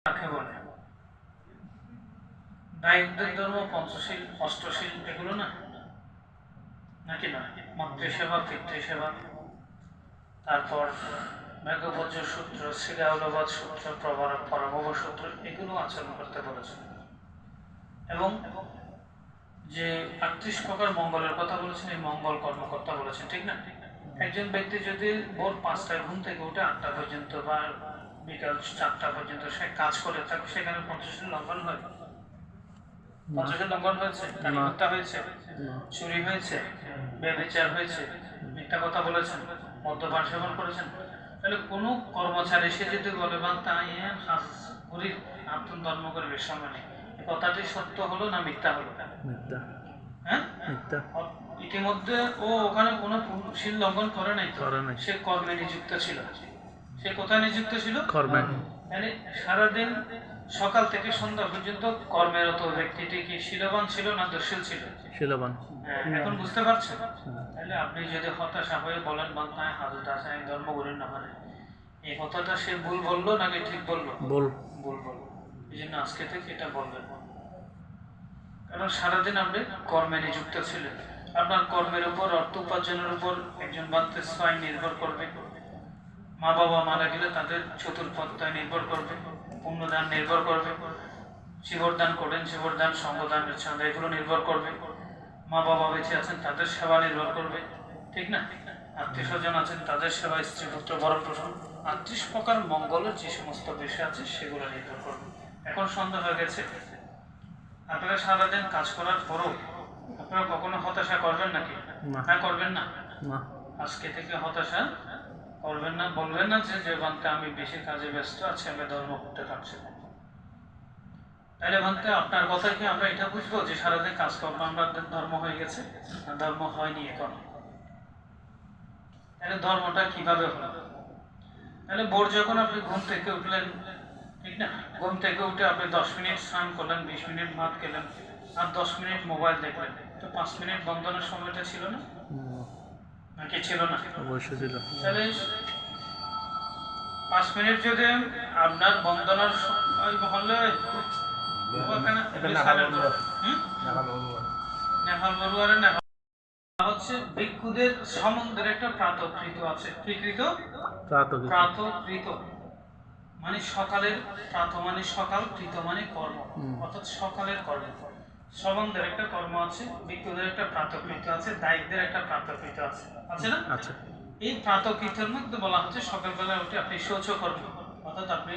কাকে বলে? দায়িত্বের ধর্ম পঞ্চশীল অষ্টশীল এগুলো না, নাকি না? মাতৃসেবা, পিতৃসেবা, তারপর মেঘবজ্র সূত্র, শ্রীরাউলবাদ সূত্র, পরমভ সূত্র, এগুলো আচরণ করতে বলেছে। এবং যে 38 প্রকার মঙ্গলের কথা বলেছেন, এই মঙ্গল কর্মকর্তা বলেছেন, ঠিক না? একজন ব্যক্তি যদি ভোর 5টায় ঘুম থেকে উঠে 8টা পর্যন্ত বা বিকাল 4টা পর্যন্ত সে কাজ করে থাকে, সেখানে পঞ্চশীল লঙ্ঘন হয়? পঞ্চশীল লঙ্ঘন হয়েছে? হত্যা হয়েছে, চুরি হয়েছে, ব্যভিচার হয়েছে, মিথ্যা কথা বলেছেন, মদ্যপান সেবন করেছেন। তাহলে কোনো কর্মচারী সে যদি বলে বা তাই আত্ম ধর্ম করে বিশ্রাম নেই, কথাটি সত্য হলো না মিথ্যা হলো? হ্যাঁ, ইতিমধ্যে ও ওখানে কোনো শীল লঙ্ঘন করে নাই, সে কর্মে নিযুক্ত ছিল। সে কোথায় নিযুক্ত ছিল? কর্মে। মানে সারাদিন সকাল থেকে সন্ধ্যা পর্যন্ত কর্মেরত ব্যক্তিটি কি শীলবান ছিল না দোষশীল ছিল? শীলবান। এখন বুঝতে পারছেন? তাহলে আপনি যদি হতাশা হয়ে বলেন বাংলায় হাজত আছে আমি ধর্মগুরুর না মানে, এই কথাটা সে ভুল বললো নাকি ঠিক বললো? ভুল বললো। এই জন্য আজকে থেকে এটা বলবেন, কারণ সারাদিন আপনি কর্মে নিযুক্ত ছিলেন। আপনার কর্মের উপর, অর্থ উপার্জনের উপর একজন বান্তের স্বয়ং নির্ভর করবে। মা বাবা মারা গেলে তাদের চতুর্পত্তায় নির্ভর করবে, পুণ্যদান নির্ভর করবে, শিবরদান করেন, শিবরদান, সঙ্গদানের চাঁদা, এগুলো নির্ভর করবে। মা বাবা বেঁচে আছেন তাদের সেবা নির্ভর করবে, ঠিক না? আত্মীয় স্বজন আছেন তাদের সেবা, স্ত্রী পুত্র ভরণ পোষণ, 38 প্রকার মঙ্গলের যে সমস্ত বিষয় আছে সেগুলো নির্ভর করবে। এখন সন্ধ্যা হয়ে গেছে, আপনারা সারাদিন কাজ করার পরও আপনারা কখনো হতাশা করবেন নাকি? না, করবেন না। আজকে থেকে হতাশা করবেন না। বলবেন না যে বান্তে আমি বেশি কাজে ব্যস্ত আছি, আমি ধর্ম করতে পারছি না। তাহলে বান্তে আপনার কথা কি আমরা এটা বুঝবো যে সারাদিন কাজ করবো আমরা ধর্ম হয়ে গেছে? ধর্ম হয়নি এখন। তাহলে ধর্মটা কিভাবে হলো? তাহলে ভোর যখন আপনি ঘুম থেকে উঠলেন, ঠিক না? ঘুম থেকে উঠে আপনি 10 মিনিট স্নান করলেন, 20 মিনিট ভাত খেলেন, আর 10 মিনিট মোবাইল দেখলেন, তো 5 মিনিট বন্ধনের সময়টা ছিল না নাকি ছিল না? অবশ্যই ছিল। তাহলে 5 মিনিট যদি আপনার বন্ধনের হলে হচ্ছে ভিক্ষুদের সম্বন্ধের একটা প্রাতকৃত আছে। প্রাতকৃত মানে সকালের, প্রাত মানে সকাল, কৃত মানে কর্ম, অর্থাৎ সকালের কর্ম। সম্বন্ধের একটা কর্ম আছে, ভিক্ষুদের একটা প্রাতকৃত আছে, দায়িত্বের একটা প্রাতকৃত আছে, আছে না? আচ্ছা। এই প্রাতকৃতের মধ্যে বলা হচ্ছে সকালবেলা উঠে আপনি শৌচ করবেন, অর্থাৎ আপনি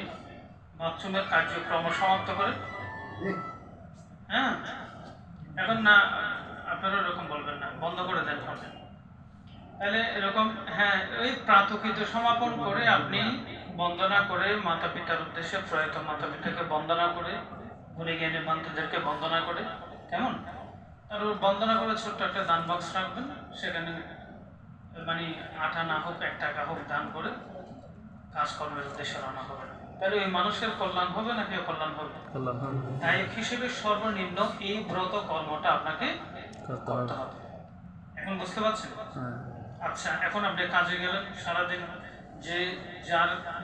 বাথরুমের কার্যক্রম সমাপ্ত করে। হ্যাঁ, এখন না আপনারা এরকম বলবেন না, বন্ধ করে দেন ফোনটা। তাহলে এরকম, হ্যাঁ, ওই প্রাতকৃত সমাপন করে আপনি বন্দনা করে মাতা পিতার উদ্দেশ্যে, প্রয়াত মাতা পিতাকে বন্দনা করে, গুণী জ্ঞানী বান্ধবদেরকে বন্দনা করে, কেমন? আর বন্দনা করে ছোট্ট একটা দান বক্স রাখবেন, সেখানে মানে 8 আনা হোক 1 টাকা হোক দান করে কাজকর্মের উদ্দেশ্যে রান্না হবে। তাহলে ওই মানুষের কল্যাণ হবে নাকি অকল্যাণ হবে? তাই হিসেবে সর্বনিম্ন এই ব্রত কর্মটা আপনাকে করতে হবে। এখন বুঝতে পারছেন? আচ্ছা, এখন আপনি কাজে গেলেন, সারাদিন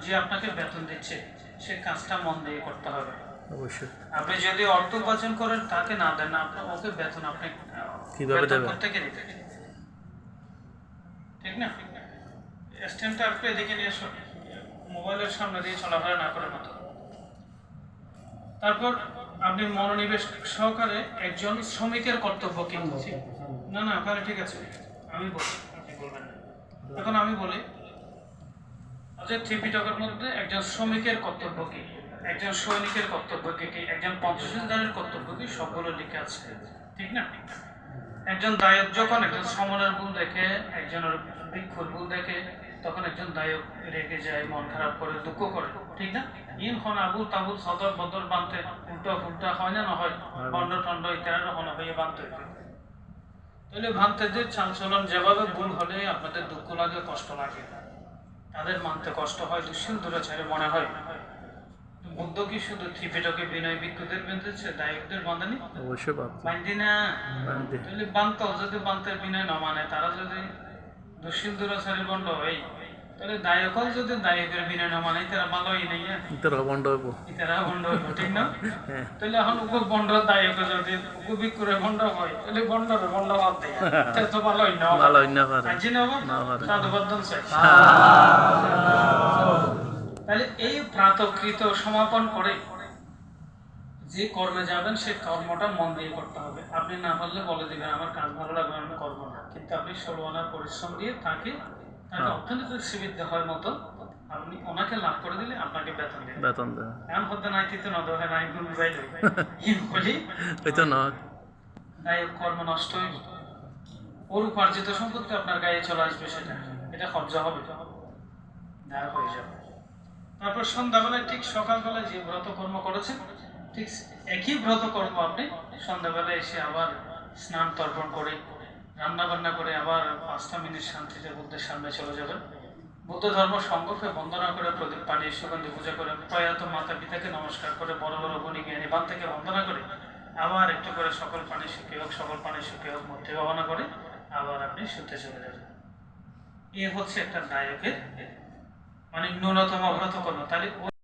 যে আপনাকে বেতন দিচ্ছে সে কাজটা মন দিয়ে করতে হবে। অবশ্যই। আপনি যদি অর্থ উপার্জন করেন তাকে না দেন, আপনার ওকে বেতন আপনি কিভাবে দেবেন? প্রত্যেকে দিতে, ঠিক না? স্ট্যান্ডটা আপনি এদিকে নিয়ে এসো, মোবাইলের সামনে দিয়ে চলাফেরা না করে মতো। তারপর আপনি মনোনিবেশ সহকারে একজন শ্রমিকের কর্তব্য কি? না ওখানে ঠিক আছে, আমি বলি, আপনি বলবেন না। এখন আমি বলি যে ত্রিপিটকের মধ্যে একজন শ্রমিকের কর্তব্য কি, একজন সৈনিকের কর্তব্য কি, একজন পঞ্চশীলদারের কর্তব্য কি, সবগুলো লিখে আছে, ঠিক না? একজন দায়ক যখন একজন সমনের ভুল দেখে, একজনের ভিক্ষুর ভুল দেখে, তখন একজন দায়ক রেগে যায়, মন খারাপ করে, দুঃখ করে, ঠিক না? ইনখন আবুল তাবুল সদর বদর বানতে উল্টা ফুলটা হয় না হয়, বন্ড টন্ড ইত্যাদি হয়ে বানতে হইতে। তাহলে ভান্তেদের চাঞ্চলন যেভাবে ভুল হলে আপনাদের দুঃখ লাগে, কষ্ট লাগে, তাদের মানতে কষ্ট হয়, দুশ্চিন্ত দুরাচারে মনে হয়। বুদ্ধ কি শুধু ত্রিপিটকে বিনয় ভিক্ষুদের বেঁধেছে, দায়কদের বাঁধেনি? অবশ্যই বাঁধি না। তাহলে বানতো, যদি বান্তের বিনয় না মানে, তারা যদি দুশ্চিন্ত দুরাচারী বন্ড হয়, তাহলে দায়কল যদি দায়কের বিনয় না মানে তারা ভালোই নেই তোরা বন্ধ হইব তারা বন্ধ হইব ঠিক না হ্যাঁ তাহলে এখন উপ বন্ধ দায়ক যদি উপবিক করে বন্ধ হয় তাহলে বন্ধ বাদ দেয় তাহলে তো ভালোই না ভালো না পারে আজি না না পারে সাধুবাদন চাই তাহলে এই প্রাতকৃত সমাপন করে যে কর্মে যাবেন সেই কর্মটা মন দিয়ে করতে হবে আপনি না পারলে বলে দিবেন আমার কাজ ভালো লাগবে আমি করবো না কিন্তু আপনি 16 আনা পরিশ্রম দিয়ে তাকে অর্থনৈতিক সুবিধা হয় মতো আপনি ওনাকে লাভ করে দিলে আপনাকে বেতন দেবেন বেতন দেয় এমন হতে নাই দিতে না দেবে নাই গুণ যাই দেবে বলি ওই তো না গায়ে কর্ম নষ্ট হইব ওর উপার্জিত সম্পত্তি আপনার গায়ে চলে আসবে এটা কবজা হবে দায় হয়ে যাবে তারপর সন্ধ্যাবেলায় ঠিক সকালবেলায় যে ব্রত কর্ম করেছেন ঠিক একই ব্রত কর্ম আপনি সন্ধ্যাবেলায় এসে আবার স্নান তর্পণ করে রান্না বান্না করে আবার 5 মিনিট শান্তিতে বুদ্ধের সামনে চলে যাবেন বুদ্ধ ধর্ম সংঘকে বন্দনা করে প্রদীপ পানি সুগন্ধি পূজা করে প্রয়াত মাতা পিতাকে নমস্কার করে বড় বড় গুণী জ্ঞানী বান থেকে বন্দনা করে আবার একটু করে সকল পানি সুখে হোক মূর্তি ভাবনা করে আবার আপনি শুতে চলে যাবেন এ হচ্ছে একটা দায়কের মানে ন্যূনতম ব্রত কর্ম তাহলে